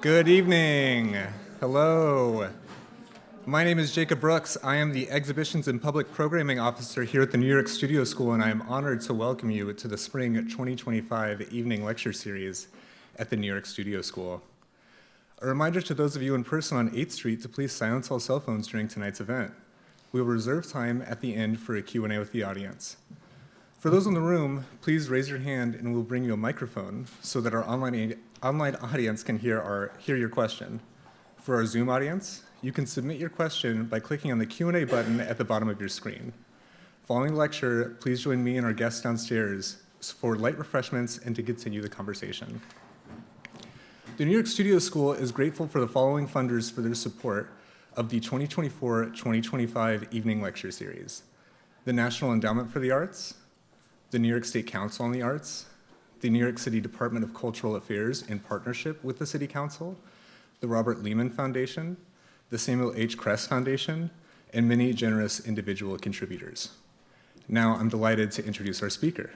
Good evening. Hello. My name is Jacob Brooks. I am the Exhibitions and Public Programming Officer here at the New York Studio School, and I am honored to welcome you to the Spring 2025 Evening Lecture Series at the New York Studio School. A reminder to those of you in person on 8th Street to please silence all cell phones during tonight's event. We will reserve time at the end for a Q&A with the audience. For those in the room, please raise your hand and we'll bring you a microphone so that our online audience can hear your question. For our Zoom audience, you can submit your question by clicking on the Q&A button at the bottom of your screen. Following the lecture, please join me and our guests downstairs for light refreshments and to continue the conversation. The New York Studio School is grateful for the following funders for their support of the 2024-2025 Evening Lecture Series: the National Endowment for the Arts, the New York State Council on the Arts, the New York City Department of Cultural Affairs in partnership with the City Council, the Robert Lehman Foundation, the Samuel H. Kress Foundation, and many generous individual contributors. Now I'm delighted to introduce our speaker.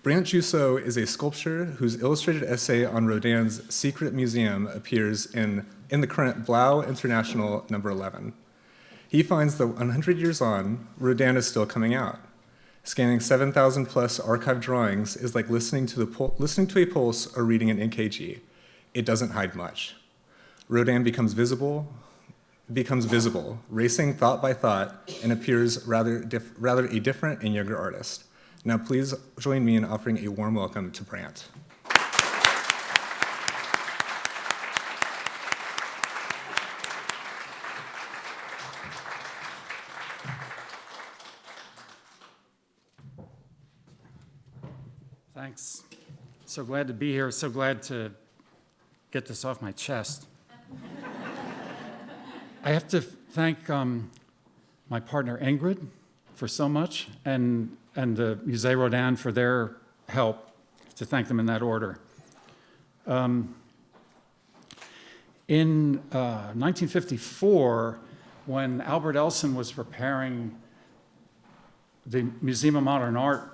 Brandt Junceau is a sculptor whose illustrated essay on Rodin's Secret Museum appears in the current Blau International number 11. He finds that 100 years on, Rodin is still coming out. Scanning 7,000 plus archived drawings is like listening to a pulse or reading an EKG. It doesn't hide much. Rodin becomes visible, racing thought by thought, and appears rather a different and younger artist. Now please join me in offering a warm welcome to Brandt. Thanks. So glad to be here. So glad to get this off my chest. I have to thank my partner Ingrid for so much, and the Musée Rodin for their help, to thank them in that order. In 1954, when Albert Elson was preparing the Museum of Modern Art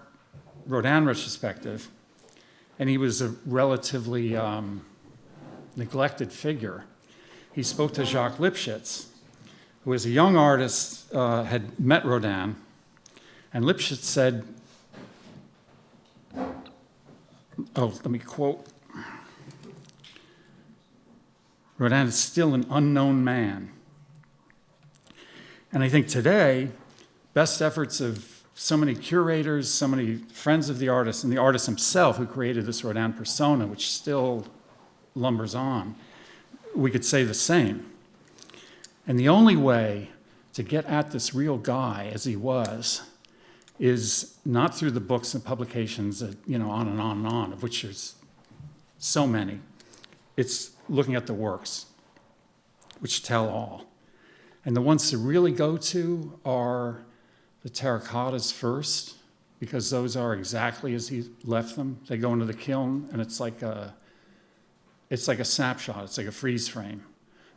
Rodin retrospective, and he was a relatively neglected figure. He spoke to Jacques Lipchitz, who was a young artist, had met Rodin, and Lipchitz said, let me quote, "Rodin is still an unknown man." And I think today, best efforts of so many curators, so many friends of the artist, and the artist himself who created this Rodin persona, which still lumbers on, we could say the same. And the only way to get at this real guy as he was is not through the books and publications that, on and on and on, of which there's so many. It's looking at the works, which tell all. And the ones to really go to are the terracottas first, because those are exactly as he left them. They go into the kiln, and it's like a snapshot. It's like a freeze frame.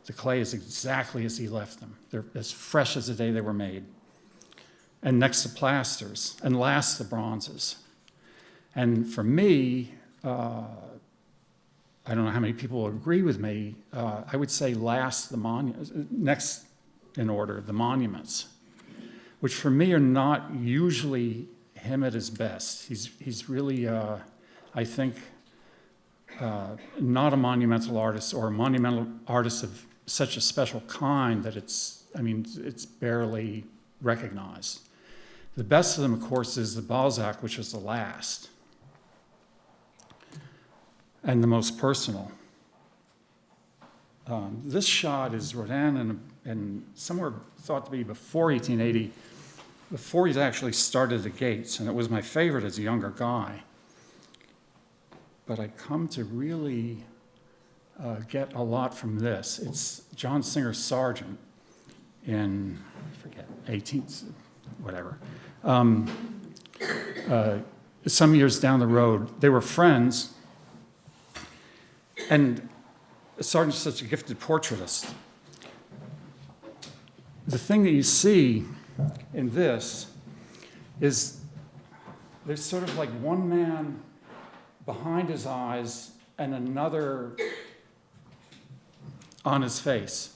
The clay is exactly as he left them. They're as fresh as the day they were made. And next the plasters, and last the bronzes. And for me, I don't know how many people will agree with me, I would say last the monuments, next in order, the monuments, which for me are not usually him at his best. He's really, I think, not a monumental artist, or a monumental artist of such a special kind that it's barely recognized. The best of them, of course, is the Balzac, which was the last and the most personal. This shot is Rodin and somewhere thought to be before 1880, before he's actually started the gates, and it was my favorite as a younger guy. But I come to really get a lot from this. It's John Singer Sargent in, 18th, whatever. Some years down the road, they were friends, and Sargent's such a gifted portraitist. The thing that you see in this is there's sort of like one man behind his eyes and another on his face.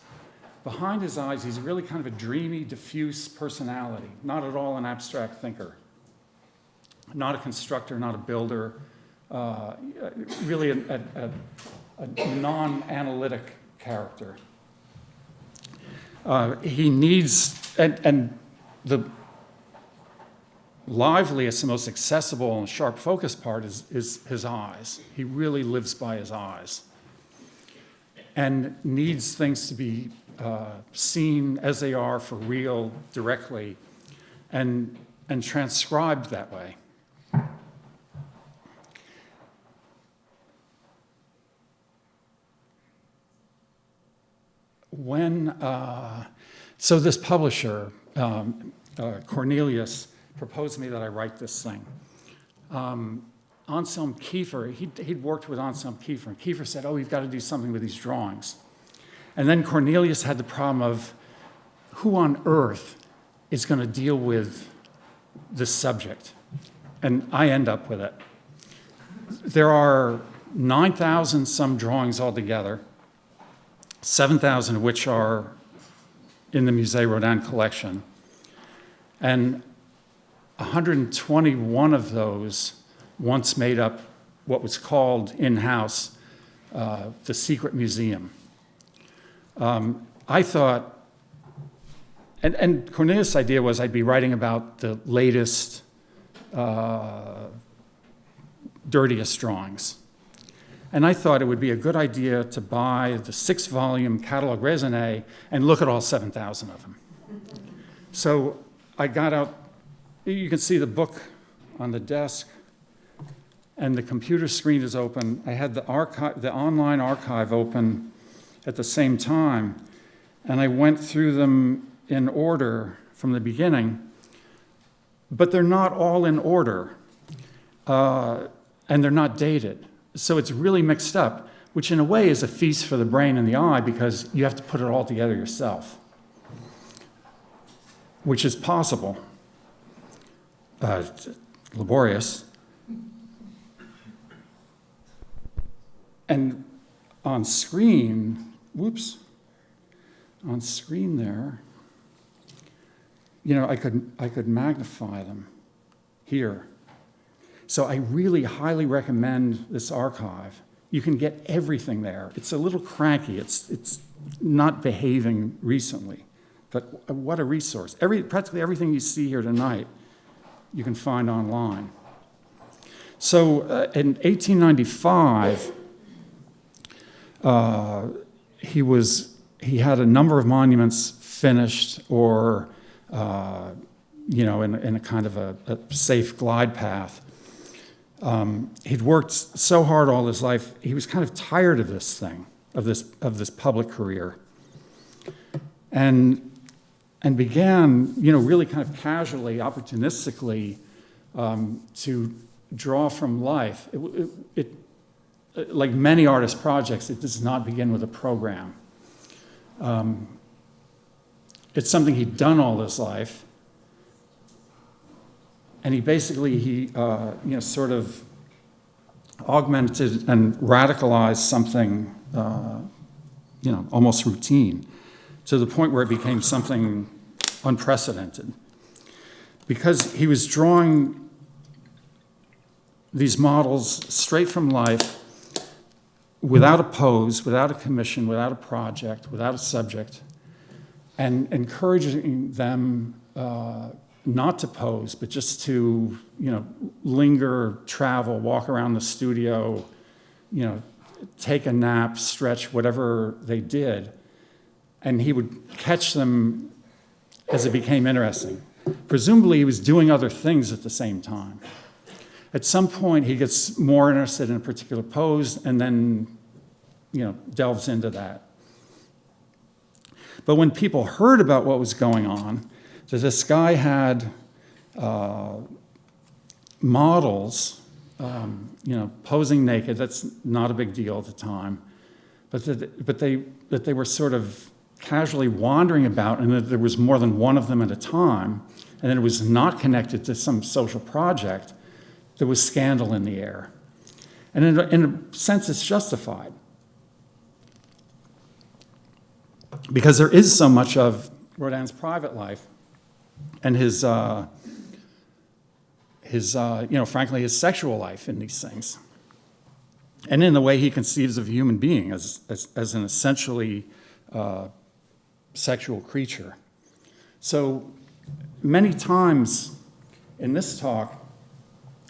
Behind his eyes, he's really kind of a dreamy, diffuse personality, not at all an abstract thinker, not a constructor, not a builder, really a non-analytic character. He needs, and the liveliest and most accessible and sharp focus part is his eyes. He really lives by his eyes and needs things to be seen as they are for real, directly, and transcribed that way. So this publisher, Cornelius, proposed to me that I write this thing. Anselm Kiefer, he'd worked with Anselm Kiefer, and Kiefer said, oh, you've got to do something with these drawings. And then Cornelius had the problem of who on earth is going to deal with this subject? And I end up with it. There are 9,000 some drawings altogether, 7,000 of which are in the Musée Rodin collection. And 121 of those once made up what was called in-house the secret museum. I thought, and Cornelius' idea was I'd be writing about the latest, dirtiest drawings. And I thought it would be a good idea to buy the 6-volume catalog raisonné and look at all 7,000 of them. So I got out, you can see the book on the desk, and the computer screen is open. I had the online archive open at the same time, and I went through them in order from the beginning, but they're not all in order, and they're not dated. So it's really mixed up, which in a way is a feast for the brain and the eye because you have to put it all together yourself, which is possible, laborious. And on screen, on screen there, I could magnify them here. So I really highly recommend this archive. You can get everything there. It's a little cranky. It's not behaving recently, but what a resource. Practically everything you see here tonight, you can find online. So in 1895, he had a number of monuments finished or, in a kind of a safe glide path. He'd worked so hard all his life, he was kind of tired of this thing, of this public career. And began, really kind of casually, opportunistically, to draw from life. It like many artist projects, it does not begin with a program. It's something he'd done all his life. And he sort of augmented and radicalized something, almost routine, to the point where it became something unprecedented. Because he was drawing these models straight from life, without a pose, without a commission, without a project, without a subject, and encouraging them not to pose, but just to, linger, travel, walk around the studio, take a nap, stretch, whatever they did. And he would catch them as it became interesting. Presumably, he was doing other things at the same time. At some point, he gets more interested in a particular pose and then, delves into that. But when people heard about what was going on, that this guy had models, posing naked. That's not a big deal at the time, but that they were sort of casually wandering about, and that there was more than one of them at a time, and that it was not connected to some social project. There was scandal in the air, and in a sense, it's justified. because there is so much of Rodin's private life and his frankly, his sexual life in these things. And in the way he conceives of a human being as an essentially sexual creature. So many times in this talk,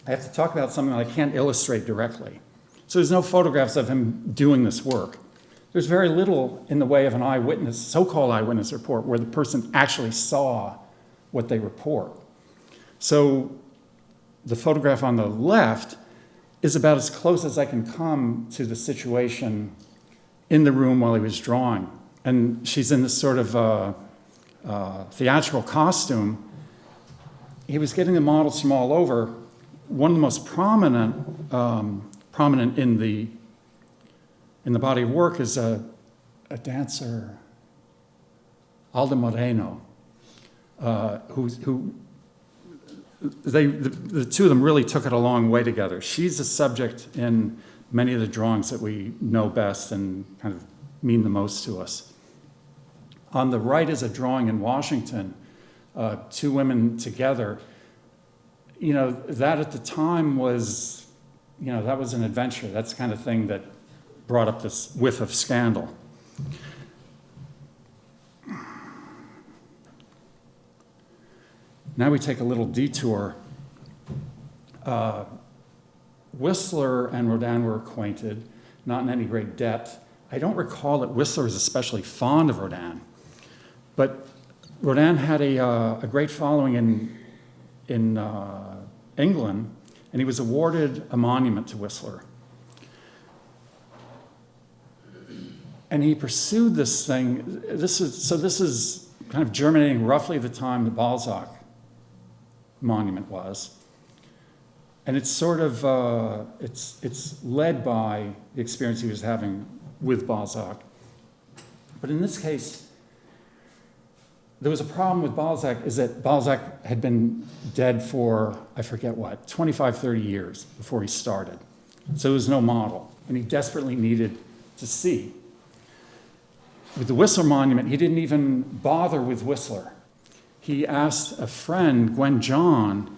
I have to talk about something that I can't illustrate directly. So there's no photographs of him doing this work. There's very little in the way of an eyewitness, so-called eyewitness report, where the person actually saw what they report. So the photograph on the left is about as close as I can come to the situation in the room while he was drawing. And she's in this sort of theatrical costume. He was getting the models from all over. One of the most prominent in the body of work is a dancer, Alda Moreno, who the two of them really took it a long way together. She's a subject in many of the drawings that we know best and kind of mean the most to us. On the right is a drawing in Washington, two women together. That at the time was, that was an adventure. That's the kind of thing that brought up this whiff of scandal. Now we take a little detour. Whistler and Rodin were acquainted, not in any great depth. I don't recall that Whistler was especially fond of Rodin, but Rodin had a great following in England, and he was awarded a monument to Whistler. And he pursued this thing. This is kind of germinating roughly the time the Balzac monument was. And it's sort of, it's led by the experience he was having with Balzac. But in this case, there was a problem with Balzac, is that Balzac had been dead for, I forget what, 25, 30 years before he started. So there was no model, and he desperately needed to see. With the Whistler monument, he didn't even bother with Whistler. He asked a friend, Gwen John,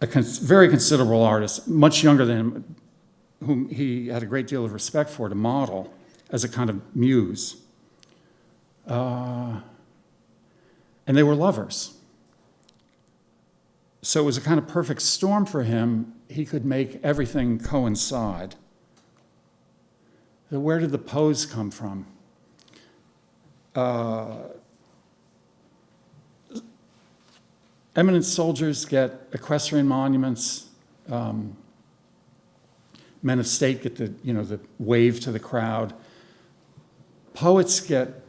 a very considerable artist, much younger than him, whom he had a great deal of respect for, to model as a kind of muse. And they were lovers. So it was a kind of perfect storm for him. He could make everything coincide. So where did the pose come from? Eminent soldiers get equestrian monuments. Men of state get the wave to the crowd. Poets get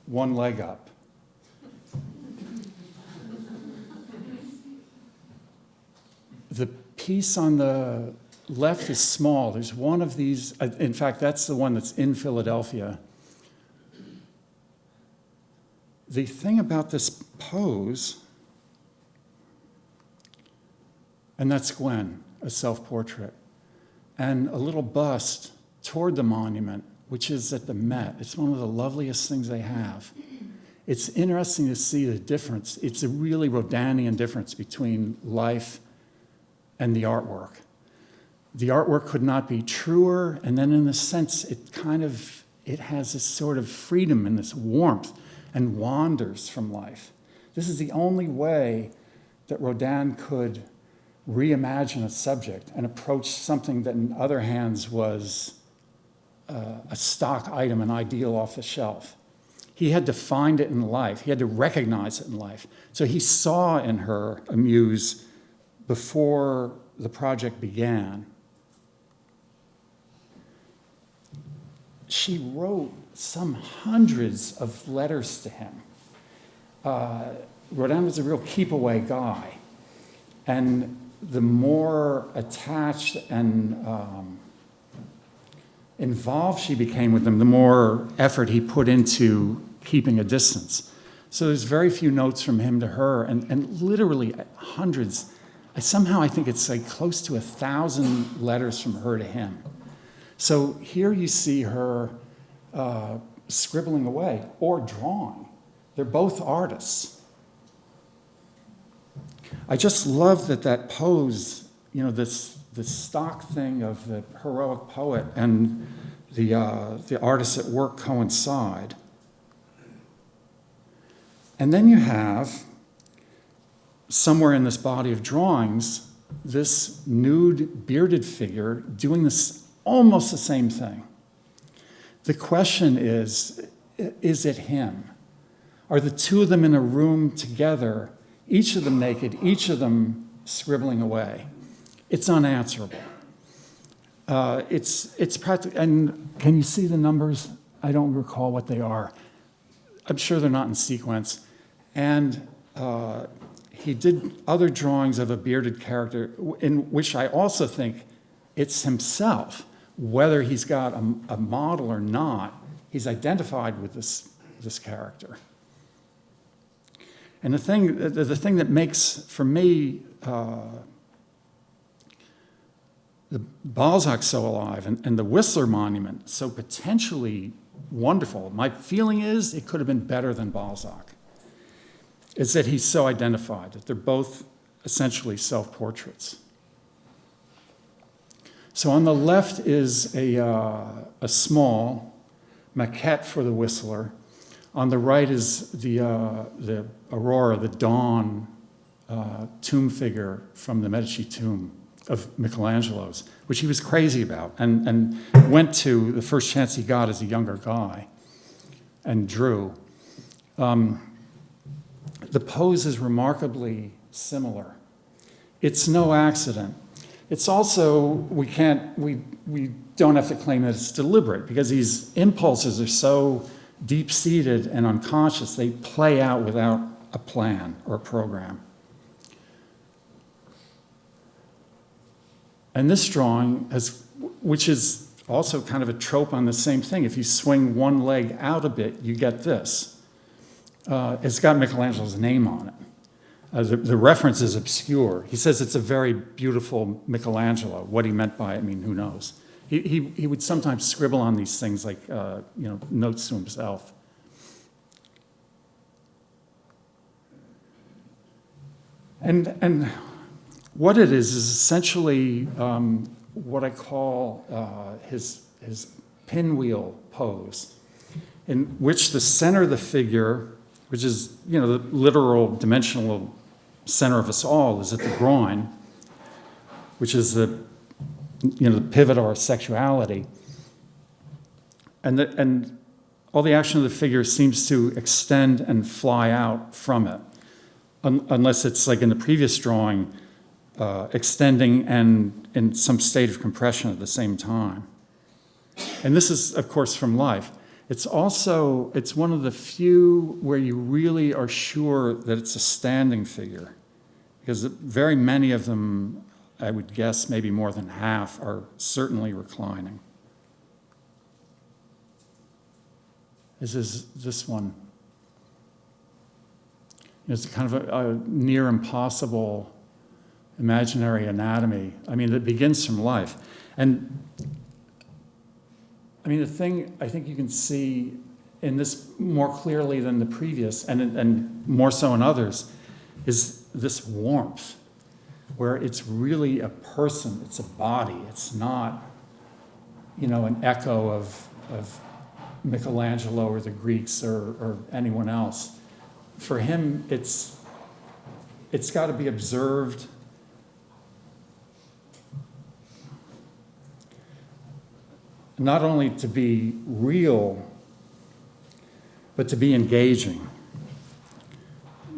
one leg up. The piece on the left is small. There's one of these. In fact, that's the one that's in Philadelphia. The thing about this pose, and that's Gwen, a self-portrait, and a little bust toward the monument, which is at the Met. It's one of the loveliest things they have. It's interesting to see the difference. It's a really Rodinian difference between life and the artwork. The artwork could not be truer, and then in a sense, it has this sort of freedom and this warmth and wanders from life. This is the only way that Rodin could reimagine a subject and approach something that in other hands was a stock item, an ideal off the shelf. He had to find it in life. He had to recognize it in life. So he saw in her a muse before the project began. She wrote some hundreds of letters to him. Rodin was a real keep-away guy. And the more attached and involved she became with him, the more effort he put into keeping a distance. So there's very few notes from him to her, and literally hundreds. I think it's like close to 1,000 letters from her to him. So here you see her scribbling away or drawing. They're both artists. I just love that pose, this stock thing of the heroic poet and the artist at work coincide. And then you have, somewhere in this body of drawings, this nude, bearded figure doing this almost the same thing. The question is it him? Are the two of them in a room together, each of them naked, each of them scribbling away? It's unanswerable. It's practical. And can you see the numbers? I don't recall what they are. I'm sure they're not in sequence. And he did other drawings of a bearded character in which I also think it's himself. Whether he's got a model or not, he's identified with this character. And the thing that makes, for me, the Balzac so alive and the Whistler Monument so potentially wonderful, my feeling is it could have been better than Balzac, is that he's so identified, that they're both essentially self-portraits. So on the left is a small maquette for the Whistler. On the right is the Aurora, the dawn tomb figure from the Medici tomb of Michelangelo's, which he was crazy about and went to the first chance he got as a younger guy and drew. The pose is remarkably similar. It's no accident. It's also, we don't have to claim that it's deliberate because these impulses are so deep-seated and unconscious, they play out without a plan or a program. And this drawing, which is also kind of a trope on the same thing, if you swing one leg out a bit, you get this. It's got Michelangelo's name on it. The reference is obscure. He says it's a very beautiful Michelangelo. What he meant by it, who knows? He would sometimes scribble on these things like, notes to himself. And what it is essentially what I call his pinwheel pose, in which the center of the figure, which is the literal dimensional center of us all, is at the groin, which is the pivot of our sexuality, and all the action of the figure seems to extend and fly out from it, unless it's like in the previous drawing, extending and in some state of compression at the same time. And this is, of course, from life. It's one of the few where you really are sure that it's a standing figure, because very many of them, I would guess maybe more than half, are certainly reclining. This is this one. It's kind of a near impossible imaginary anatomy. That begins from life. And the thing I think you can see in this more clearly than the previous, and more so in others, is this warmth, where it's really a person, it's a body. It's not, an echo of Michelangelo or the Greeks or anyone else. For him, it's got to be observed. Not only to be real, but to be engaging,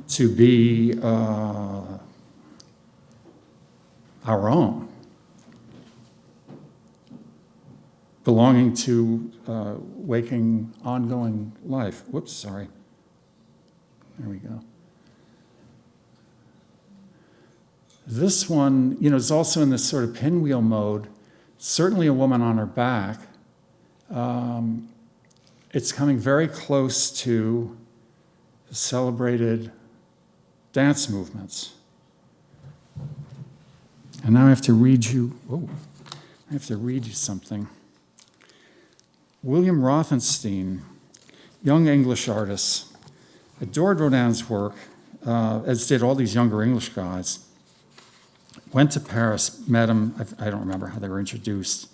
to be our own, belonging to waking, ongoing life. Whoops, sorry. There we go. This one, is also in this sort of pinwheel mode. Certainly a woman on her back. It's coming very close to the celebrated dance movements. And now I have to read you something. William Rothenstein young English artists, adored Rodin's work, as did all these younger English guys. Went to Paris, met him, I don't remember how they were introduced,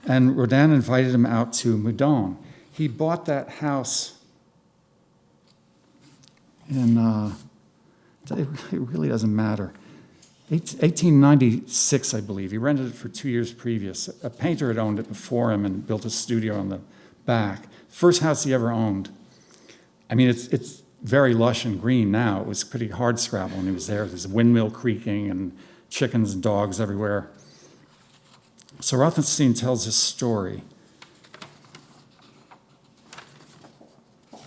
and Rodin invited him out to Meudon. He bought that house in, it really doesn't matter, 1896, I believe. He rented it for 2 years previous. A painter had owned it before him and built a studio on the back. First house he ever owned. I mean, it's very lush and green now. It was pretty hard scrabble when he was there. There's a windmill creaking and chickens and dogs everywhere. So Rothenstein tells his story.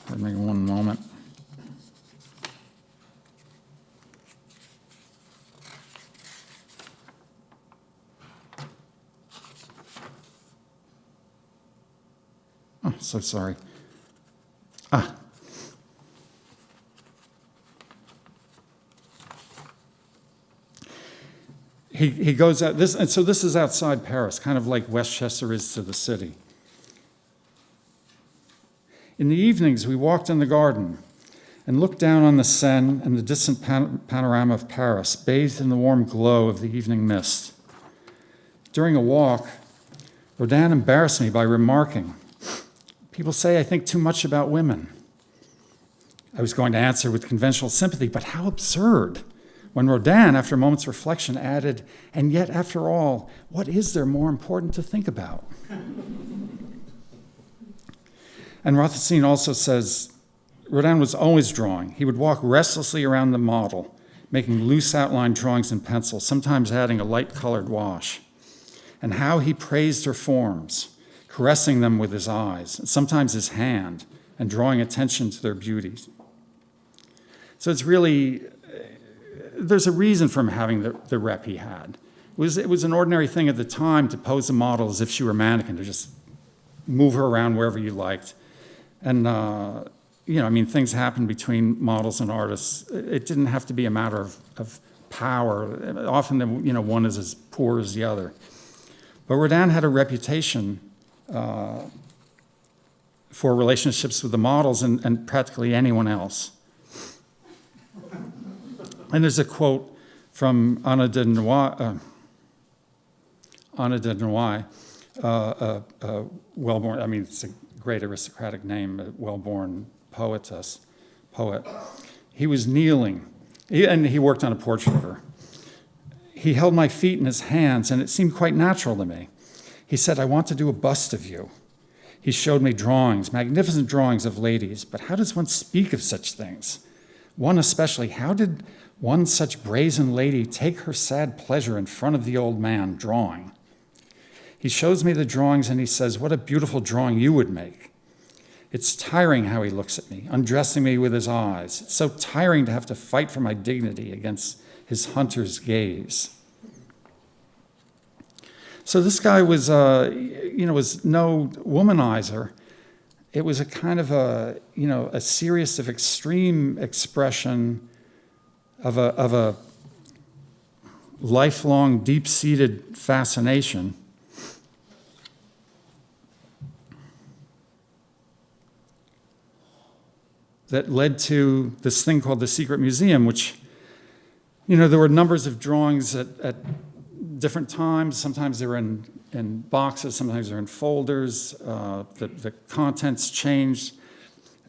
Pardon me one moment. Oh, so sorry. He goes out, and so this is outside Paris, kind of like Westchester is to the city. In the evenings, we walked in the garden and looked down on the Seine and the distant panorama of Paris, bathed in the warm glow of the evening mist. During a walk, Rodin embarrassed me by remarking, "People say I think too much about women." I was going to answer with conventional sympathy, but how absurd, when Rodin, after a moment's reflection, added, "And yet, after all, what is there more important to think about?" And Rothenstein also says, Rodin was always drawing. He would walk restlessly around the model, making loose outline drawings in pencil, sometimes adding a light-colored wash. And how he praised her forms, caressing them with his eyes, and sometimes his hand, and drawing attention to their beauties. So it's really, there's a reason for him having the rep he had. It was an ordinary thing at the time to pose a model as if she were a mannequin, to just move her around wherever you liked. And, things happen between models and artists. It didn't have to be a matter of power. Often, one is as poor as the other. But Rodin had a reputation for relationships with the models and practically anyone else. And there's a quote from Anna de Noailles, well-born, it's a great aristocratic name, a well-born poet. He was kneeling, and he worked on a portrait of her. He held my feet in his hands, and it seemed quite natural to me. He said, "I want to do a bust of you." He showed me drawings, magnificent drawings of ladies, but how does one speak of such things? One especially, how did one such brazen lady take her sad pleasure in front of the old man drawing? He shows me the drawings and he says, "What a beautiful drawing you would make." It's tiring how he looks at me, undressing me with his eyes. It's so tiring to have to fight for my dignity against his hunter's gaze. So this guy was, was no womanizer. It was a kind of a series of extreme expression of a lifelong, deep-seated fascination. That led to this thing called the Secret Museum, which, there were numbers of drawings at different times. Sometimes they were in boxes, sometimes they're in folders. The contents changed.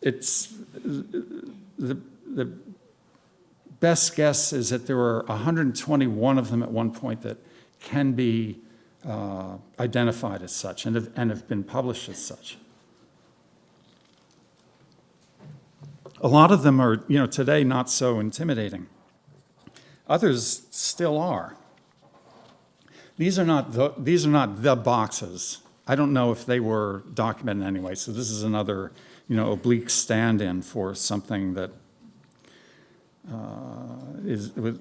It's the best guess is that there were 121 of them at one point that can be identified as such and have been published as such. A lot of them are, today not so intimidating. Others still are. These are not the boxes. I don't know if they were documented anyway. So this is another, oblique stand-in for something that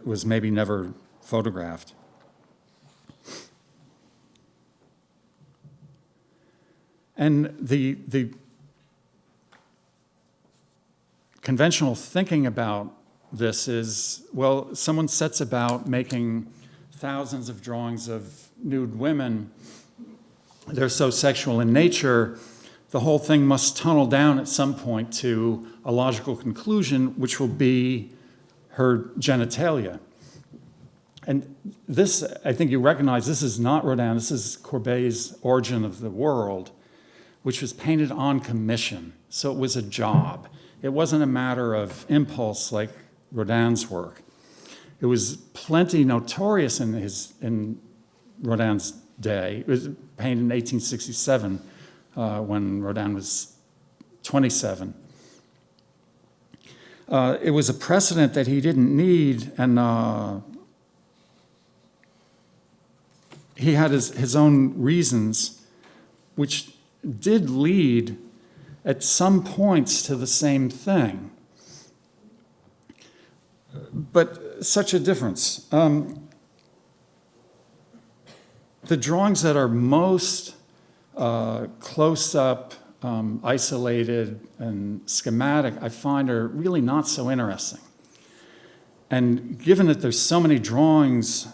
was maybe never photographed. And the conventional thinking about this is, well, someone sets about making thousands of drawings of nude women. They're so sexual in nature the whole thing must tunnel down at some point to a logical conclusion, which will be her genitalia. And this, I think you recognize, this is not Rodin, this is Courbet's Origin of the World, which was painted on commission. So it was a job. It wasn't a matter of impulse like Rodin's work. It was plenty notorious in Rodin's day. It was painted in 1867 when Rodin was 27. It was a precedent that he didn't need, and he had his own reasons, which did lead at some points to the same thing. But such a difference. The drawings that are most close up, isolated, and schematic, I find are really not so interesting. And given that there's so many drawings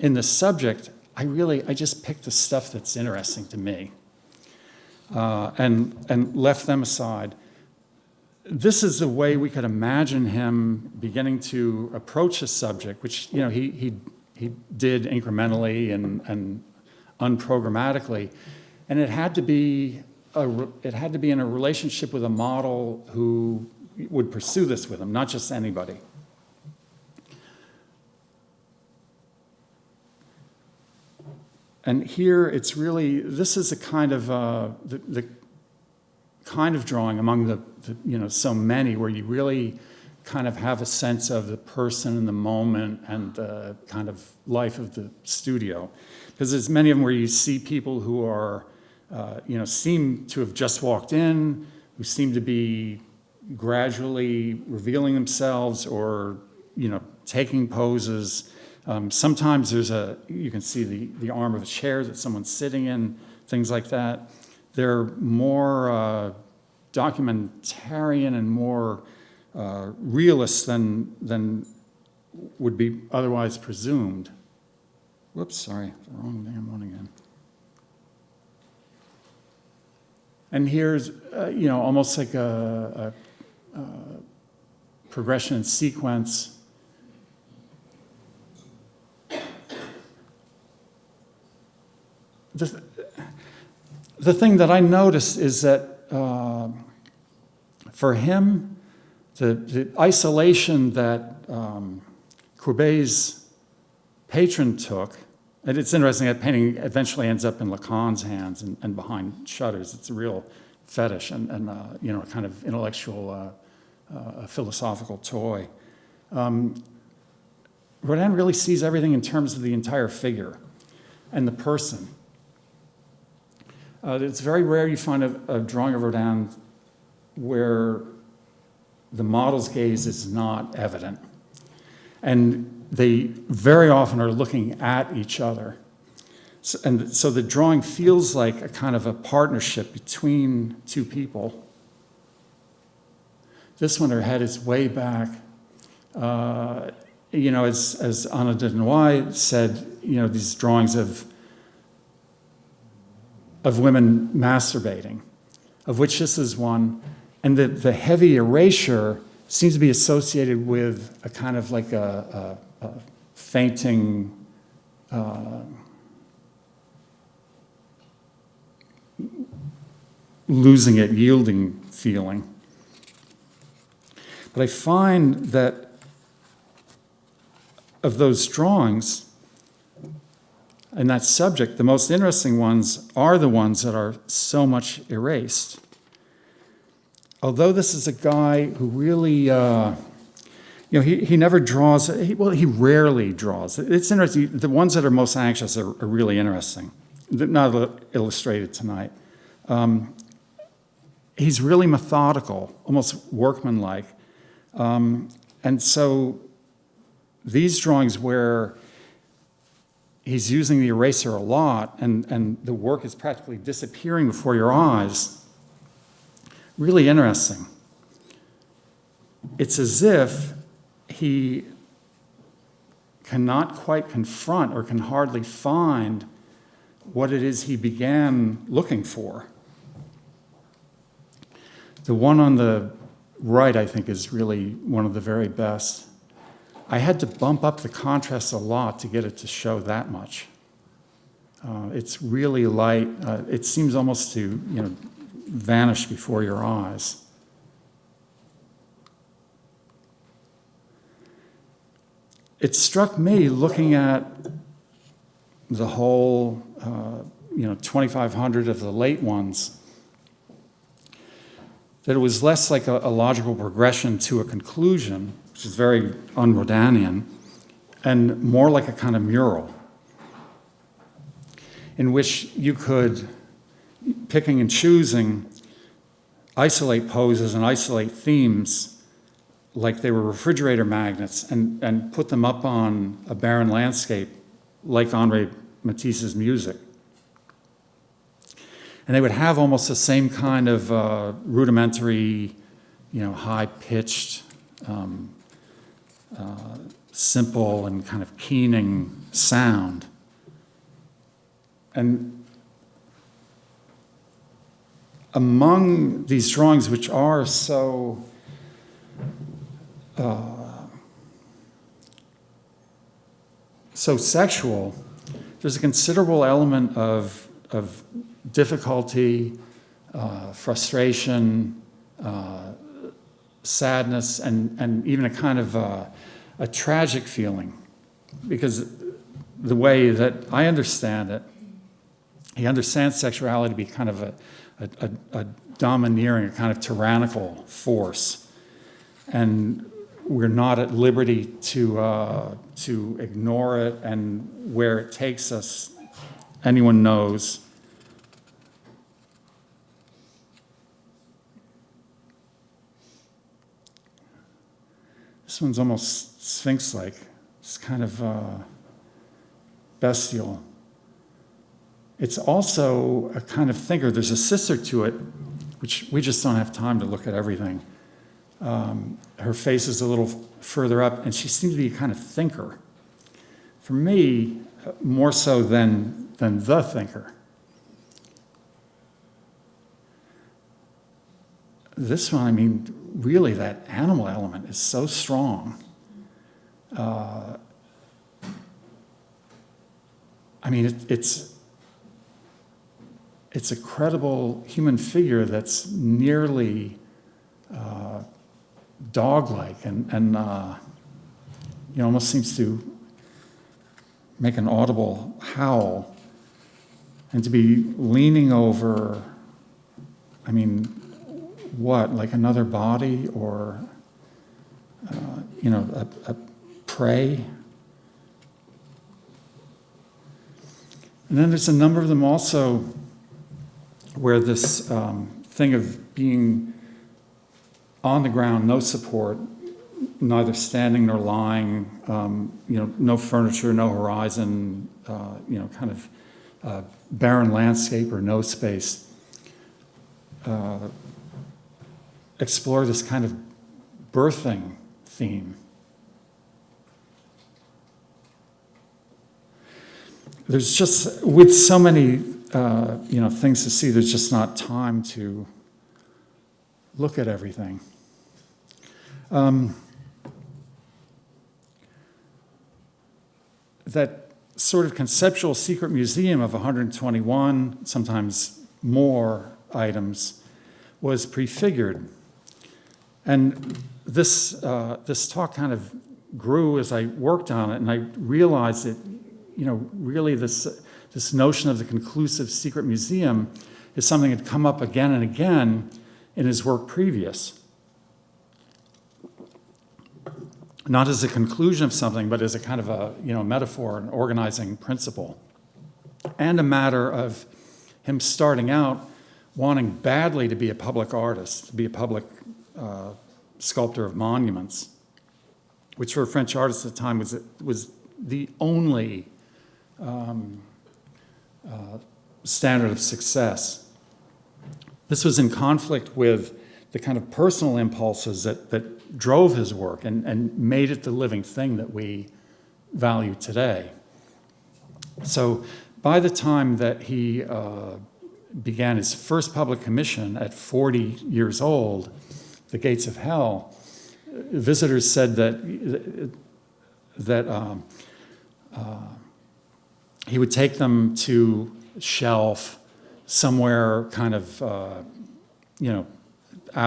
in the subject, I just picked the stuff that's interesting to me and left them aside. This is the way we could imagine him beginning to approach a subject, which he did incrementally and unprogrammatically, and it had to be in a relationship with a model who would pursue this with him, not just anybody. And here it's really, this is a kind of the kind of drawing among the so many where you really kind of have a sense of the person and the moment and the kind of life of the studio. Because there's many of them where you see people who are, seem to have just walked in, who seem to be gradually revealing themselves or, taking poses. Sometimes you can see the arm of a chair that someone's sitting in, things like that. They're more documentarian and more realist than would be otherwise presumed. Whoops, sorry, the wrong damn one again. And here's, almost like a progression and sequence. The thing that I noticed is that for him, the isolation that Courbet's patron took, and it's interesting that painting eventually ends up in Lacan's hands and behind shutters. It's a real fetish and a kind of intellectual, philosophical toy. Rodin really sees everything in terms of the entire figure and the person. It's very rare you find a drawing of Rodin where the model's gaze is not evident. And they very often are looking at each other. So the drawing feels like a kind of a partnership between two people. This one, her head is way back. As Anna de Noailles said, these drawings of women masturbating, of which this is one. And the heavy erasure seems to be associated with a kind of like a fainting, losing it, yielding feeling. But I find that of those drawings, and that subject, the most interesting ones are the ones that are so much erased. Although this is a guy who really, he never draws, he rarely draws. It's interesting, the ones that are most anxious are really interesting. They're not illustrated tonight. He's really methodical, almost workmanlike. And so these drawings where he's using the eraser a lot and the work is practically disappearing before your eyes, really interesting. It's as if he cannot quite confront or can hardly find what it is he began looking for. The one on the right, I think, is really one of the very best. I had to bump up the contrast a lot to get it to show that much. It's really light. It seems almost to, vanish before your eyes. It struck me looking at the whole, 2,500 of the late ones, that it was less like a logical progression to a conclusion, which is very un-Rodinian, and more like a kind of mural, in which you could, picking and choosing, isolate poses and isolate themes like they were refrigerator magnets and put them up on a barren landscape like Henri Matisse's music. And they would have almost the same kind of rudimentary, high-pitched, simple and kind of keening sound. And among these drawings, which are so sexual, there's a considerable element of difficulty, frustration, sadness, and even a kind of a tragic feeling. Because the way that I understand it, he understands sexuality to be kind of a domineering, a kind of tyrannical force. And we're not at liberty to ignore it, and where it takes us, anyone knows. This one's almost Sphinx-like. It's kind of bestial. It's also a kind of thinker. There's a sister to it, which we just don't have time to look at everything. Her face is a little further up, and she seems to be a kind of thinker. For me, more so than the thinker. This one, really that animal element is so strong. It's a credible human figure that's nearly dog-like and almost seems to make an audible howl, and to be leaning over, like another body or, a prey. And then there's a number of them also where this thing of being on the ground, no support, neither standing nor lying, no furniture, no horizon, kind of barren landscape or no space, explore this kind of birthing theme. There's just, with so many things to see, there's just not time to look at everything. That sort of conceptual secret museum of 121, sometimes more items, was prefigured. And this talk kind of grew as I worked on it, and I realized that, really this notion of the conclusive secret museum is something that had come up again and again in his work previous. Not as a conclusion of something, but as a kind of a metaphor, an organizing principle. And a matter of him starting out wanting badly to be a public artist, to be a public sculptor of monuments, which for a French artist at the time was the only standard of success. This was in conflict with the kind of personal impulses that drove his work and made it the living thing that we value today. So by the time that he began his first public commission at 40 years old, The Gates of Hell, visitors said that he would take them to a shelf somewhere kind of, out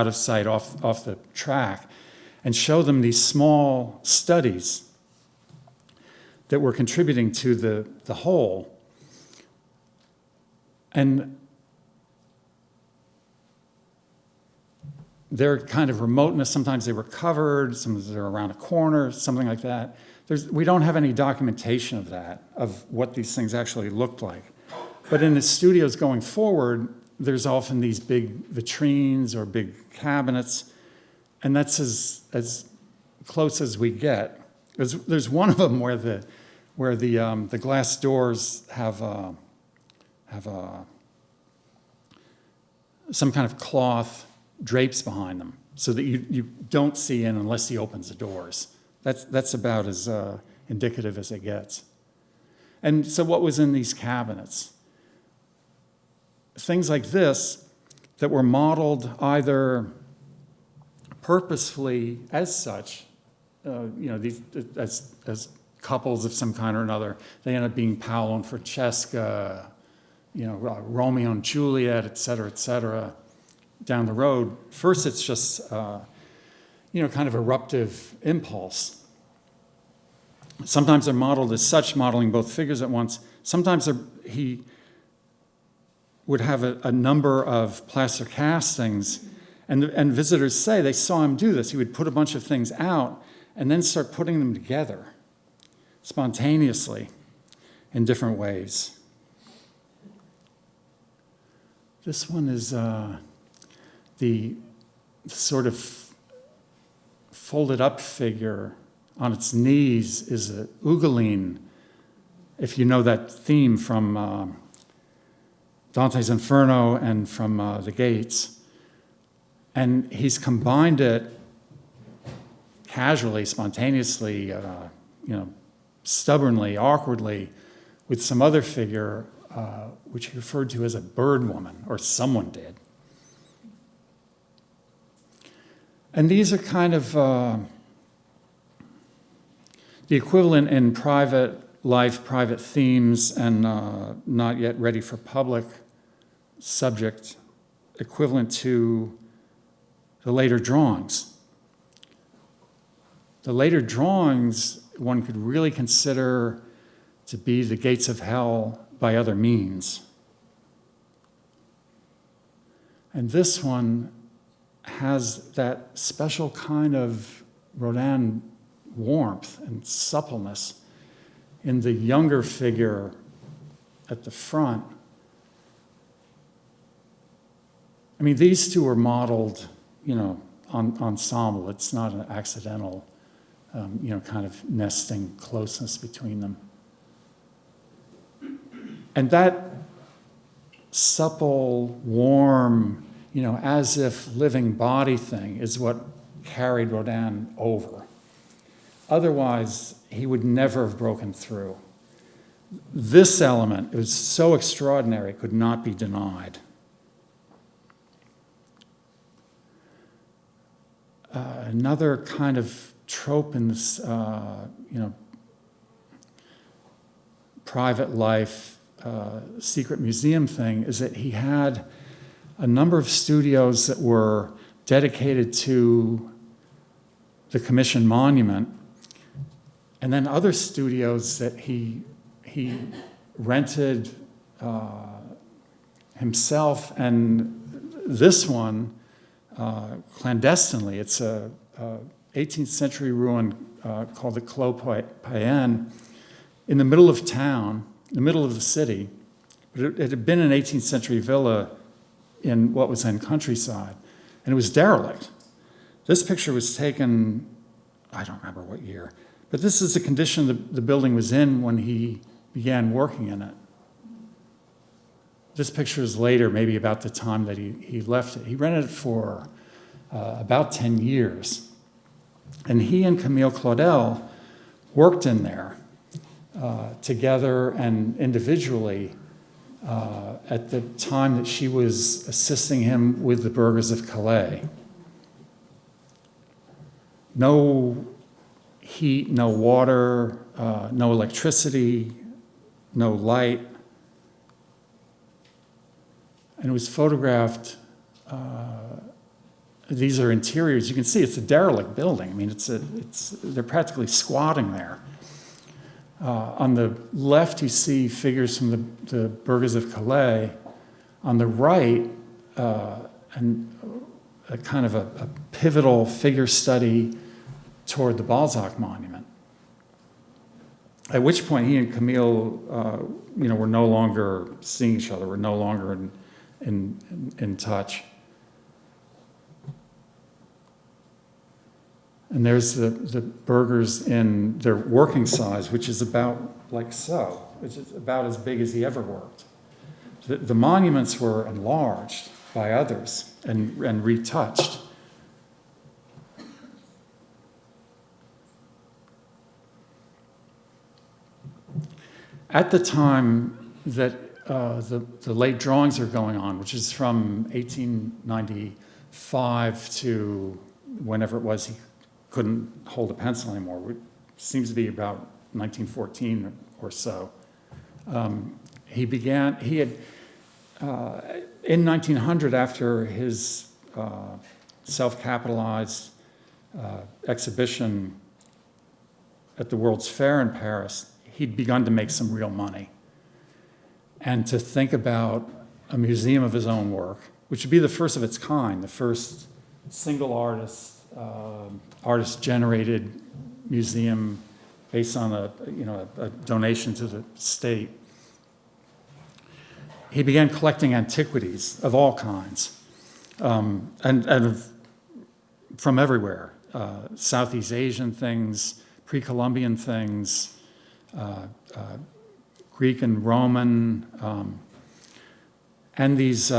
of sight, off the track, and show them these small studies that were contributing to the whole. And their kind of remoteness, sometimes they were covered, sometimes they were around a corner, something like that. We don't have any documentation of that, of what these things actually looked like. But in the studios going forward, there's often these big vitrines or big cabinets, and that's as close as we get. There's one of them where the glass doors have some kind of cloth drapes behind them, so that you don't see in unless he opens the doors. That's about as indicative as it gets. And so what was in these cabinets? Things like this that were modeled either purposefully as such, these as couples of some kind or another. They end up being Paolo and Francesca, Romeo and Juliet, et cetera, down the road. First, it's just, kind of eruptive impulse. Sometimes they're modeled as such, modeling both figures at once. Sometimes he would have a number of plaster castings, and visitors say they saw him do this. He would put a bunch of things out and then start putting them together spontaneously in different ways. This one is the sort of folded up figure on its knees is a Ugolin, if you know that theme from Dante's Inferno and from The Gates. And he's combined it casually, spontaneously, stubbornly, awkwardly, with some other figure, which he referred to as a bird woman, or someone did. And these are kind of the equivalent in private life, private themes, and not yet ready for public subject, equivalent to the later drawings. The later drawings one could really consider to be the gates of hell by other means. And this one has that special kind of Rodin warmth and suppleness in the younger figure at the front. I mean, these two are modeled, ensemble. It's not an accidental, kind of nesting closeness between them. And that supple, warm, as if living body thing is what carried Rodin over. Otherwise, he would never have broken through. This element, it was so extraordinary, could not be denied. Another kind of trope in this, private life, secret museum thing is that he had a number of studios that were dedicated to the commission monument, and then other studios that he rented himself, and this one clandestinely. It's a 18th century ruin called the Clos Payen in the middle of town, in the middle of the city. But it had been an 18th century villa in what was then countryside, and it was derelict. This picture was taken, I don't remember what year, but this is the condition the building was in when he began working in it. This picture is later, maybe about the time that he left it. He rented it for about 10 years. And he and Camille Claudel worked in there together and individually at the time that she was assisting him with the burghers of Calais. No heat, no water, no electricity, no light. And it was photographed. These are interiors. You can see it's a derelict building. I mean, they're practically squatting there. On the left, you see figures from the burghers of Calais. On the right, and a kind of a pivotal figure study toward the Balzac monument. At which point, he and Camille, were no longer seeing each other. Were no longer in touch. And there's the burghers in their working size, which is about like so. It's about as big as he ever worked. The monuments were enlarged by others and retouched. At the time that the late drawings are going on, which is from 1895 to whenever it was he couldn't hold a pencil anymore. It seems to be about 1914 or so. He had, in 1900, after his self-capitalized exhibition at the World's Fair in Paris, he'd begun to make some real money. And to think about a museum of his own work, which would be the first of its kind, the first single artist-generated museum based on a donation to the state. He began collecting antiquities of all kinds, and from everywhere, Southeast Asian things, pre-Columbian things, Greek and Roman, and these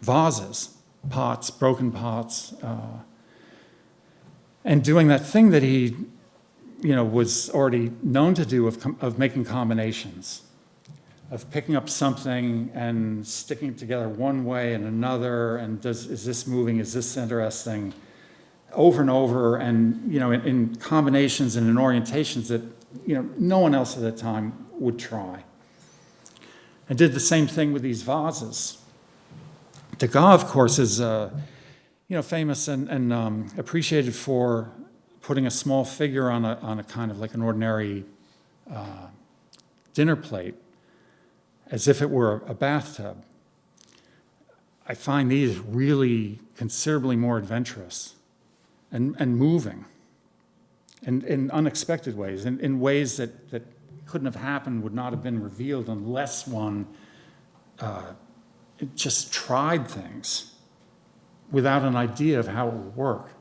vases, pots, broken pots, and doing that thing that he, was already known to do of making combinations, of picking up something and sticking it together one way and another, and is this moving, is this interesting, over and over, and in combinations and in orientations that no one else at that time would try. And did the same thing with these vases. Degas, of course, is famous and appreciated for putting a small figure on a kind of like an ordinary dinner plate, as if it were a bathtub. I find these really considerably more adventurous and moving, and in unexpected ways, in ways that couldn't have happened, would not have been revealed unless one just tried things without an idea of how it would work.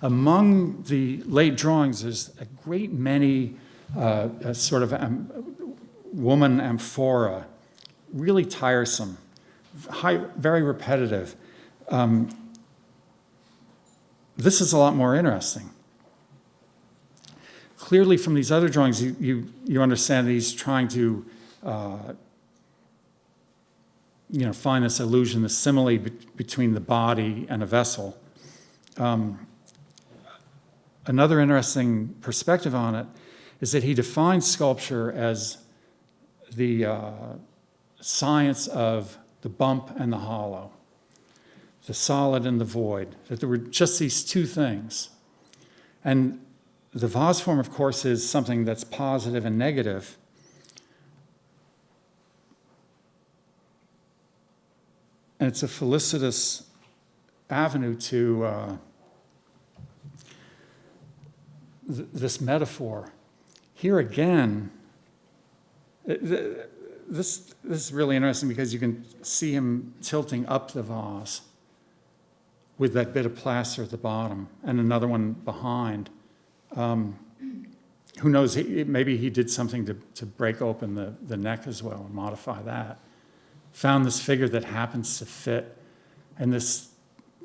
Among the late drawings, there's a great many sort of woman amphora, really tiresome, very repetitive. This is a lot more interesting. Clearly, from these other drawings, you understand that he's trying to find this illusion, this simile between the body and a vessel. Another interesting perspective on it is that he defines sculpture as the science of the bump and the hollow, the solid and the void, that there were just these two things. And the vase form, of course, is something that's positive and negative. And it's a felicitous avenue to this metaphor. Here again, this is really interesting because you can see him tilting up the vase with that bit of plaster at the bottom and another one behind. Who knows, maybe he did something to break open the neck as well and modify that. Found this figure that happens to fit, and this,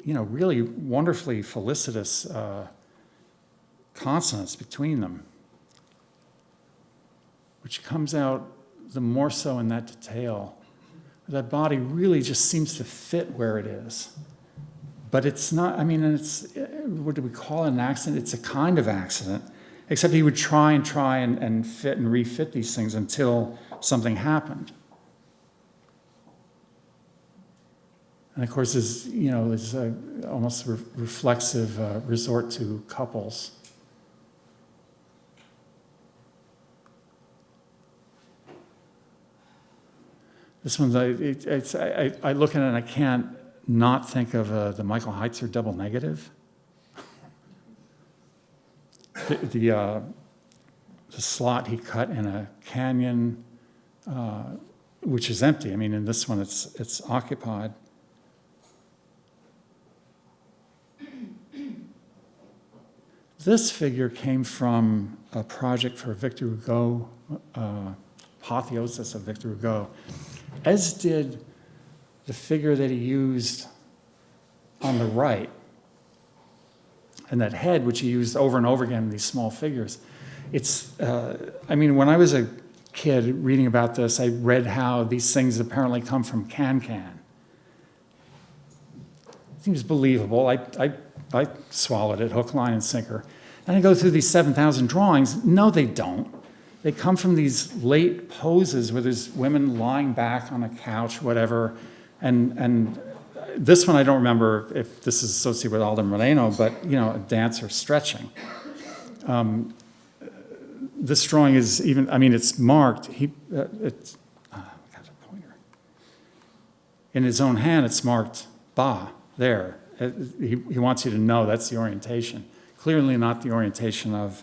really wonderfully felicitous consonance between them, which comes out the more so in that detail. That body really just seems to fit where it is. But it's not, I mean, what do we call it, an accident? It's a kind of accident, except he would try and fit and refit these things until something happened. And of course, there's almost reflexive resort to couples. This one's, I look at it and I can't not think of the Michael Heitzer double negative. The slot he cut in a canyon, which is empty. I mean, in this one, it's occupied. This figure came from a project for Victor Hugo, Apotheosis of Victor Hugo, as did the figure that he used on the right, and that head, which he used over and over again in these small figures. I mean, when I was a kid reading about this, I read how these things apparently come from Can-Can. Seems believable. I swallowed it, hook, line, and sinker. And I go through these 7,000 drawings. No, they don't. They come from these late poses where there's women lying back on a couch, whatever. And this one, I don't remember if this is associated with Alden Moreno, but, a dancer stretching. This drawing is even, I mean, it's marked. Got a pointer. In his own hand, it's marked Ba, there. He wants you to know that's the orientation. Clearly not the orientation of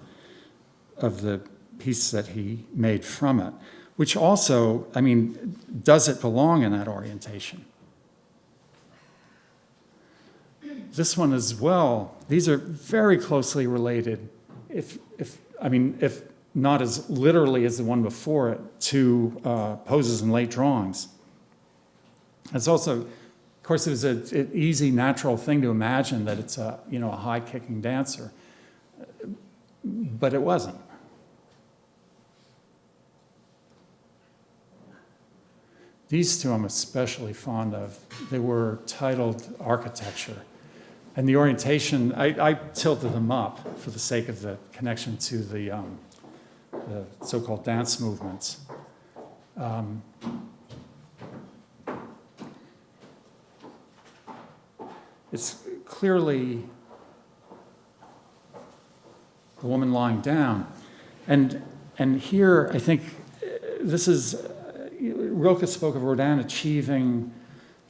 the piece that he made from it, which also, I mean, does it belong in that orientation? This one as well, these are very closely related, if not as literally as the one before it, to poses in late drawings. It's also, of course, it was an easy, natural thing to imagine that it's a high-kicking dancer, but it wasn't. These two I'm especially fond of. They were titled Architecture. And the orientation, I tilted them up for the sake of the connection to the so-called dance movements. It's clearly the woman lying down. And here, I think, this is, Rilke spoke of Rodin achieving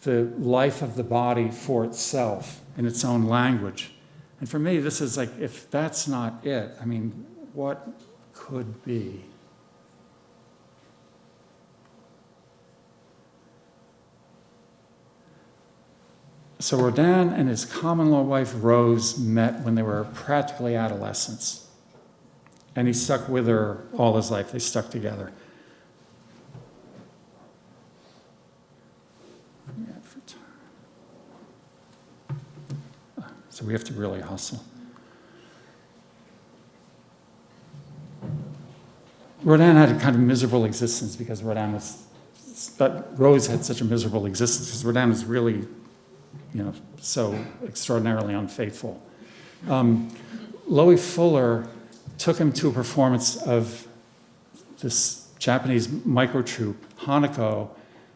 the life of the body for itself in its own language. And for me, this is like, if that's not it, I mean, what could be? So Rodin and his common-law wife, Rose, met when they were practically adolescents. And he stuck with her all his life. They stuck together. So we have to really hustle. Rodin had a kind of miserable existence because Rose had such a miserable existence because Rodin was really, so extraordinarily unfaithful. Loie Fuller took him to a performance of this Japanese micro troupe, Hanako,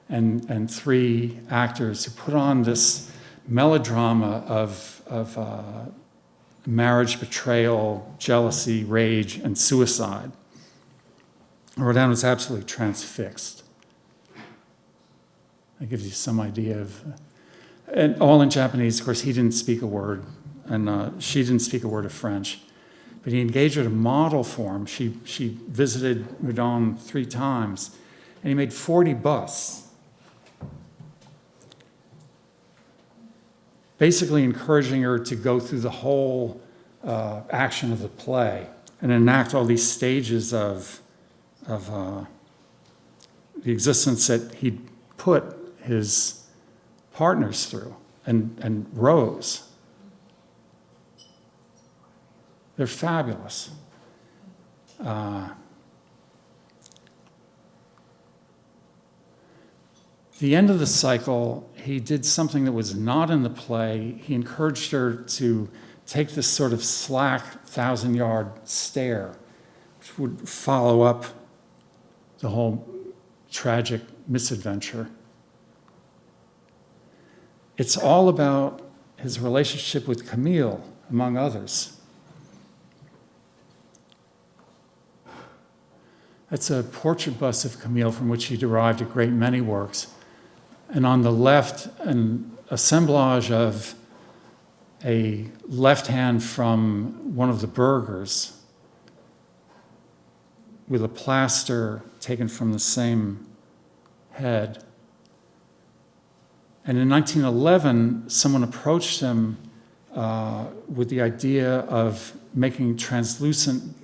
and three actors who put on this melodrama of marriage, betrayal, jealousy, rage, and suicide. Rodin was absolutely transfixed. That gives you some idea of, and all in Japanese. Of course, he didn't speak a word, and she didn't speak a word of French. But he engaged her to model for him. She visited Rodin 3 times, and he made 40 busts, basically encouraging her to go through the whole action of the play and enact all these stages of the existence that he'd put his partners through, and Rose. They're fabulous. The end of the cycle, he did something that was not in the play. He encouraged her to take this sort of slack 1,000-yard stare, which would follow up the whole tragic misadventure. It's all about his relationship with Camille, among others. That's a portrait bust of Camille from which he derived a great many works. And on the left, an assemblage of a left hand from one of the burghers with a plaster taken from the same head. And in 1911, someone approached him with the idea of making translucent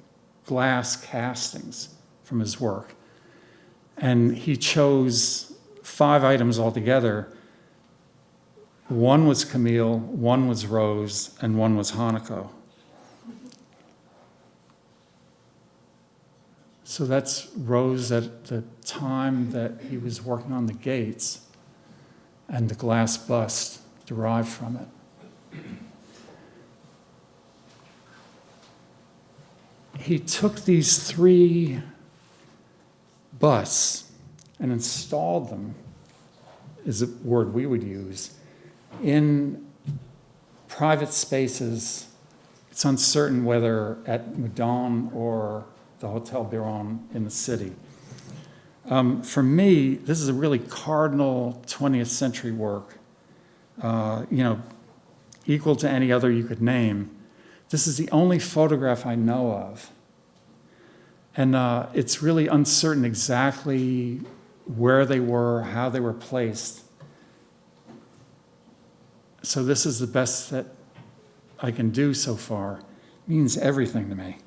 glass castings from his work. And he chose 5 items altogether. One was Camille, one was Rose, and one was Hanako. So that's Rose at the time that he was working on the gates, and the glass bust derived from it. He took these 3 busts and installed them, is a word we would use, in private spaces. It's uncertain whether at Meudon or the Hotel Biron in the city. For me, this is a really cardinal 20th century work, equal to any other you could name. This is the only photograph I know of. And it's really uncertain exactly where they were, how they were placed. So this is the best that I can do so far. It means everything to me.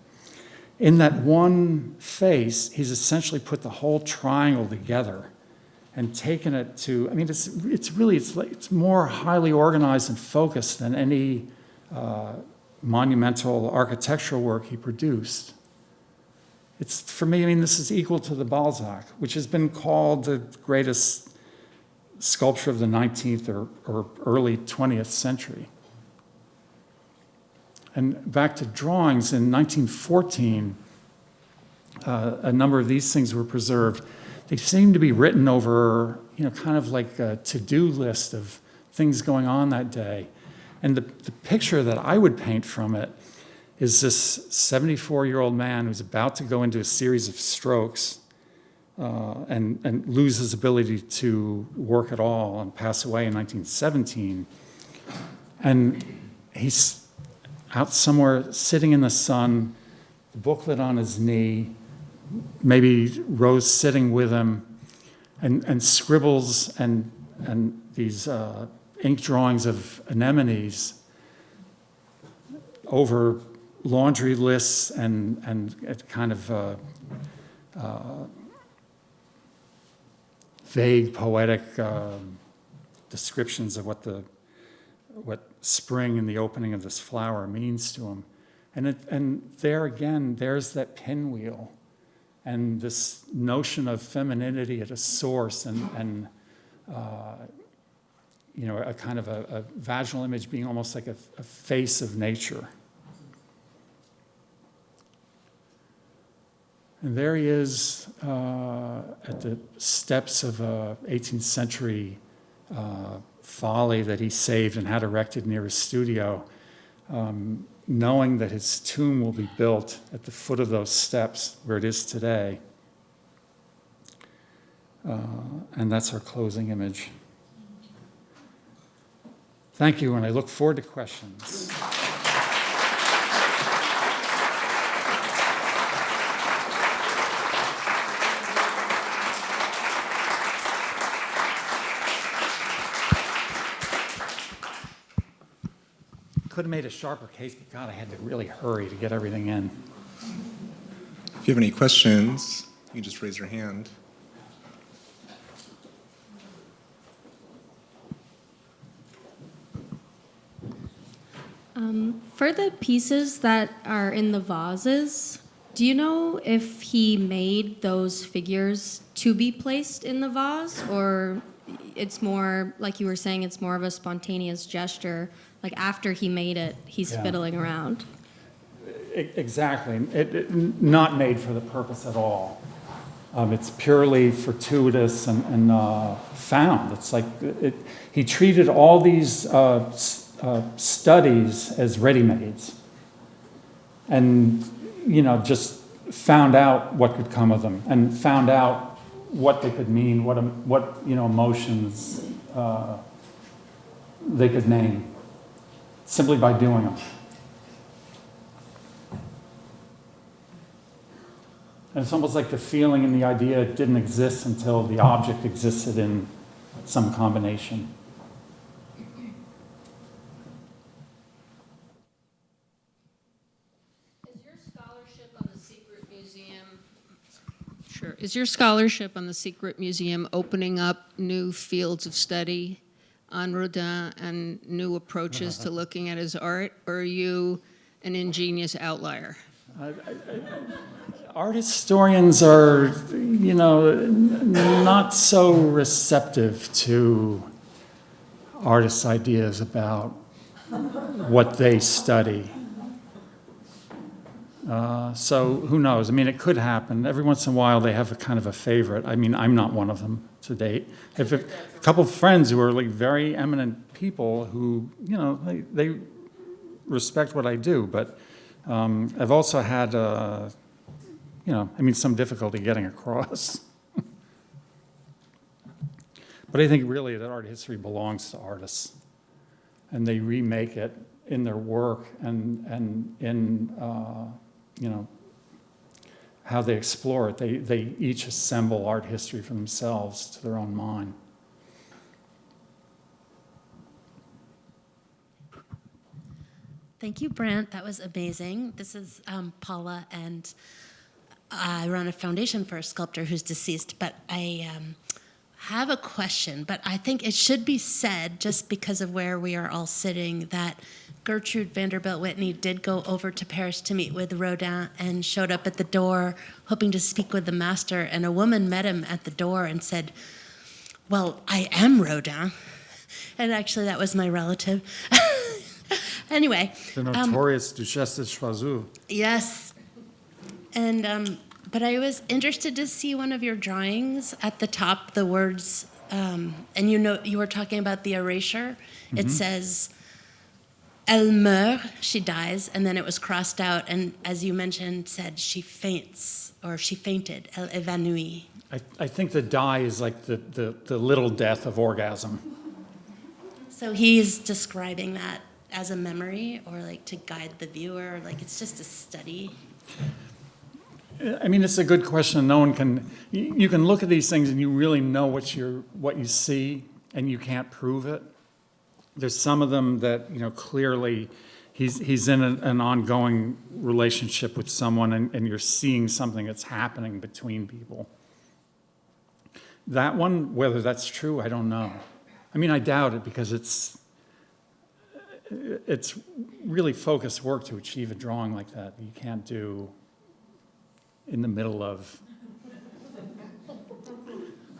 In that one face, he's essentially put the whole triangle together and taken it to, I mean, it's more highly organized and focused than any monumental architectural work he produced. It's, for me, I mean, this is equal to the Balzac, which has been called the greatest sculpture of the 19th or early 20th century. And back to drawings, in 1914, a number of these things were preserved. They seem to be written over, kind of like a to-do list of things going on that day. And the picture that I would paint from it is this 74-year-old man who's about to go into a series of strokes and lose his ability to work at all and pass away in 1917. And he's out somewhere sitting in the sun, the booklet on his knee, maybe Rose sitting with him, and scribbles and these ink drawings of anemones over laundry lists and kind of vague poetic descriptions of what spring and the opening of this flower means to him. And there again, there's that pinwheel and this notion of femininity at a source and a kind of a vaginal image being almost like a face of nature. And there he is at the steps of a 18th century folly that he saved and had erected near his studio, knowing that his tomb will be built at the foot of those steps where it is today. And that's our closing image. Thank you, and I look forward to questions. Could have made a sharper case, but God, I had to really hurry to get everything in. If you have any questions, you can just raise your hand. For the pieces that are in the vases, do you know if he made those figures to be placed in the vase, or it's more, like you were saying, it's more of a spontaneous gesture, like after he made it, he's Yeah. fiddling around? Exactly. Not made for the purpose at all. It's purely fortuitous and found. It's like he treated all these studies as ready-mades, and just found out what could come of them, and found out what they could mean, what emotions they could name, simply by doing them. And it's almost like the feeling and the idea didn't exist until the object existed in some combination. Is your scholarship on the Secret Museum opening up new fields of study on Rodin and new approaches to looking at his art, or are you an ingenious outlier? Art historians are, not so receptive to artists' ideas about what they study. So who knows? I mean, it could happen. Every once in a while, they have a kind of a favorite. I mean, I'm not one of them to date. I have a couple of friends who are like very eminent people who, they respect what I do, but I've also had, some difficulty getting across. But I think really that art history belongs to artists, and they remake it in their work and in how they explore it. They each assemble art history for themselves to their own mind. Thank you, Brandt. That was amazing. This is Paula, and I run a foundation for a sculptor who's deceased, but I have a question, but I think it should be said, just because of where we are all sitting, that Gertrude Vanderbilt Whitney did go over to Paris to meet with Rodin and showed up at the door hoping to speak with the master, and a woman met him at the door and said, "Well, I am Rodin." And actually that was my relative. Anyway. The notorious Duchesse de Choiseul. Yes. And but I was interested to see one of your drawings at the top, the words, and you were talking about the erasure. Mm-hmm. It says, "Elle meurt," she dies, and then it was crossed out, and as you mentioned, said she faints, or she fainted, "Elle évanouit." I think the die is like the little death of orgasm. So he's describing that as a memory, or like to guide the viewer, like it's just a study? I mean, it's a good question. No one can. You can look at these things and you really know what you see, and you can't prove it. There's some of them that clearly he's in an ongoing relationship with someone, and you're seeing something that's happening between people. That one, whether that's true, I don't know. I mean, I doubt it, because it's really focused work to achieve a drawing like that. You can't do in the middle of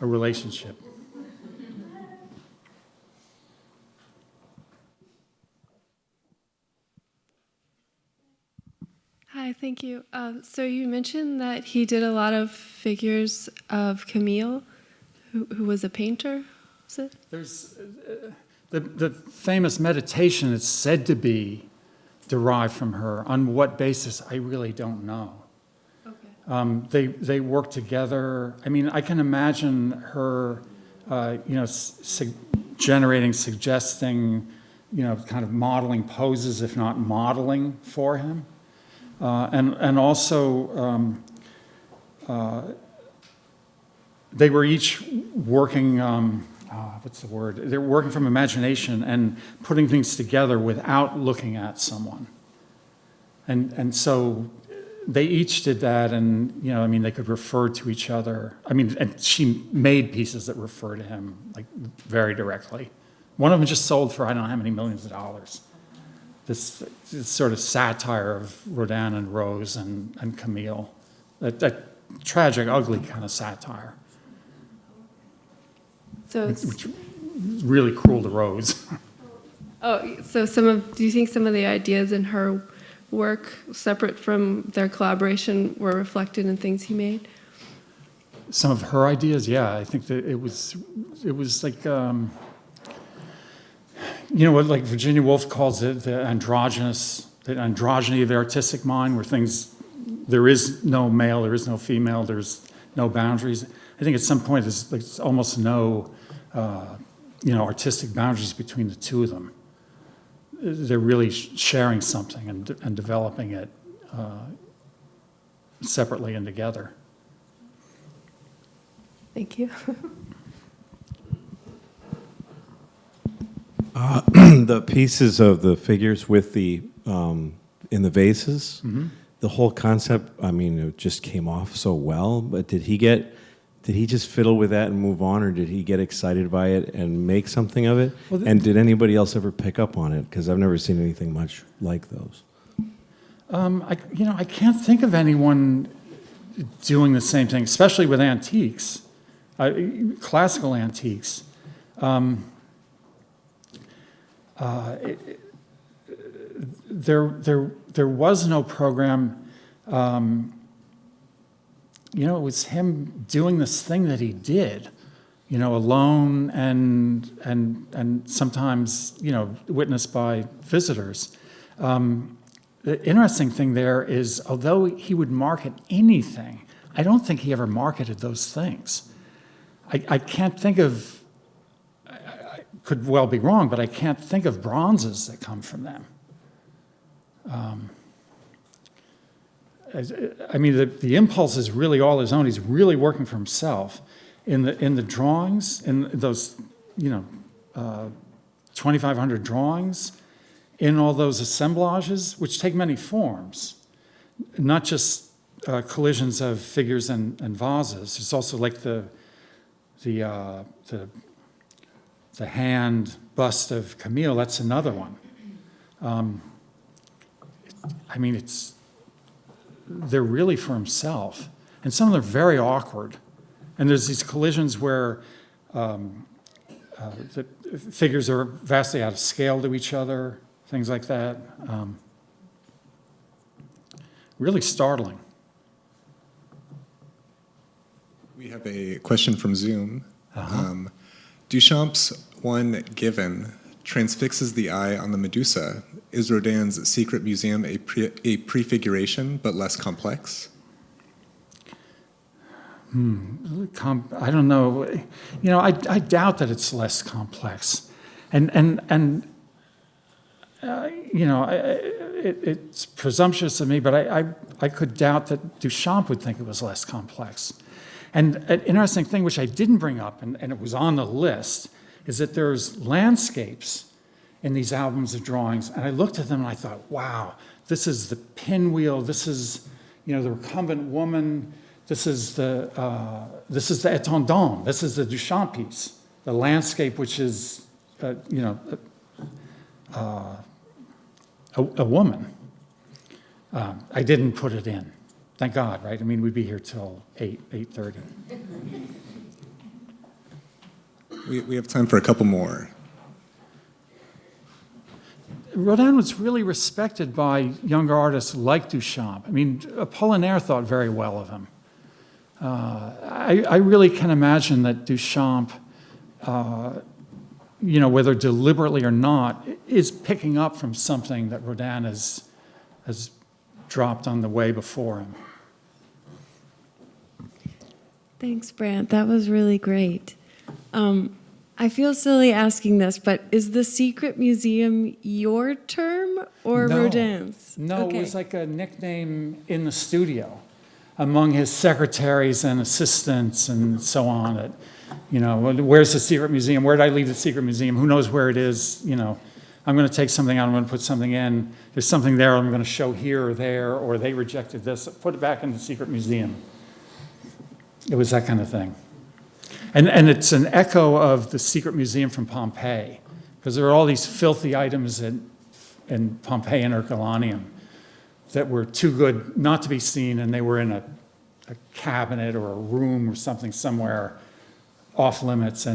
a relationship. Hi, thank you. So you mentioned that he did a lot of figures of Camille, who was a painter, was it? There's the famous meditation is said to be derived from her. On what basis, I really don't know. Okay. They work together. I mean, I can imagine her, generating, suggesting, kind of modeling poses, if not modeling for him. And also, they were each working, what's the word? They're working from imagination and putting things together without looking at someone. And so they each did that, and, they could refer to each other. And she made pieces that refer to him, like, very directly. One of them just sold for, I don't know how many millions of dollars. this sort of satire of Rodin and Rose and Camille, that tragic, ugly kind of satire, So, which is really cruel to Rose. so do you think some of the ideas in her work, separate from their collaboration, were reflected in things he made? Some of her ideas, yeah, I think that it was like, what like Virginia Woolf calls it the androgyny of the artistic mind, where there is no male, there is no female, there's no boundaries. I think at some point there's almost no, artistic boundaries between the two of them. They're really sharing something and developing it separately and together. Thank you. The pieces of the figures with the in the vases, the whole concept, I mean, it just came off so well. But did he just fiddle with that and move on, or did he get excited by it and make something of it? Well, and did anybody else ever pick up on it? Because I've never seen anything much like those. I can't think of anyone doing the same thing, especially with antiques, classical antiques. There was no program. It was him doing this thing that he did, alone and sometimes, witnessed by visitors. The interesting thing there is, although he would market anything, I don't think he ever marketed those things. I can't think of, I could well be wrong, but I can't think of bronzes that come from them. The impulse is really all his own. He's really working for himself. In the drawings, in those, 2,500 drawings, in all those assemblages, which take many forms, not just collisions of figures and vases. It's also like the hand bust of Camille. That's another one. They're really for himself. And some of them are very awkward. And there's these collisions where the figures are vastly out of scale to each other, things like that. Really startling. We have a question from Zoom. Duchamp's one given transfixes the eye on the Medusa. Is Rodin's secret museum a prefiguration but less complex? I don't know. I doubt that it's less complex, it's presumptuous of me, but I could doubt that Duchamp would think it was less complex. And an interesting thing, which I didn't bring up, and it was on the list, is that there's landscapes in these albums of drawings, and I looked at them and I thought, wow, this is the pinwheel, this is, the recumbent woman, this is the étendard, this is the Duchamp piece, the landscape, which is, a woman. I didn't put it in. Thank God, right? We'd be here till 8:30. We have time for a couple more. Rodin was really respected by younger artists like Duchamp. Apollinaire thought very well of him. I really can imagine that Duchamp, whether deliberately or not, is picking up from something that Rodin has dropped on the way before him. Thanks, Brandt. That was really great. I feel silly asking this, but is the secret museum your term or No. Rodin's? No, Okay. It was like a nickname in the studio among his secretaries and assistants and so on. Where's the secret museum? Where did I leave the secret museum? Who knows where it is? I'm going to take something out, I'm going to put something in. There's something there I'm going to show here or there, or they rejected this. Put it back in the secret museum. It was that kind of thing. And it's an echo of the secret museum from Pompeii, because there are all these filthy items in in Pompeii and Herculaneum that were too good not to be seen, and they were in a cabinet or a room or something somewhere off limits.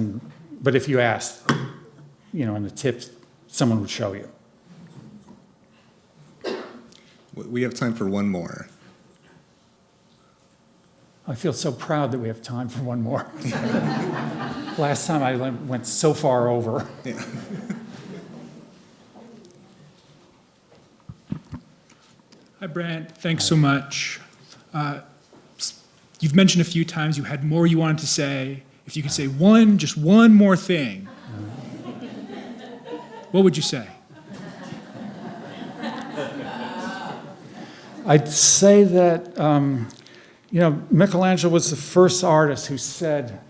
But if you asked, in the tips, someone would show you. We have time for one more. I feel so proud that we have time for one more. Last time I went so far over. Yeah. Hi, Brandt. Thanks so much. You've mentioned a few times you had more you wanted to say. If you could say just one more thing, what would you say? I'd say that, Michelangelo was the first artist who said,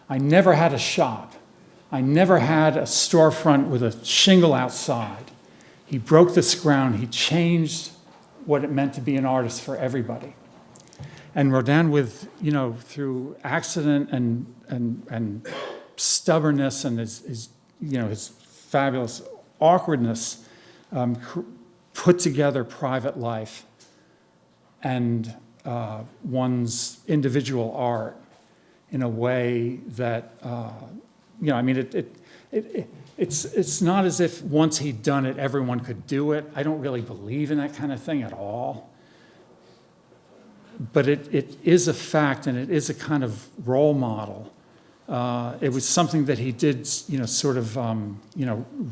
I never had a shop. I never had a storefront with a shingle outside. He broke this ground. He changed what it meant to be an artist for everybody. And Rodin, through accident and stubbornness and his fabulous awkwardness, put together private life and one's individual art in a way that, it's not as if once he'd done it, everyone could do it. I don't really believe in that kind of thing at all. But it is a fact, and it is a kind of role model. It was something that he did,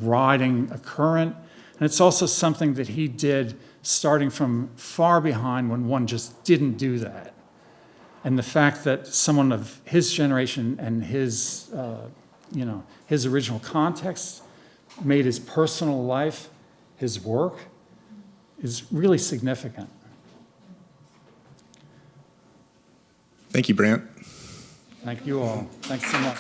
riding a current. And it's also something that he did starting from far behind when one just didn't do that. And the fact that someone of his generation and his original context made his personal life his work is really significant. Thank you, Brandt. Thank you all. Thanks so much.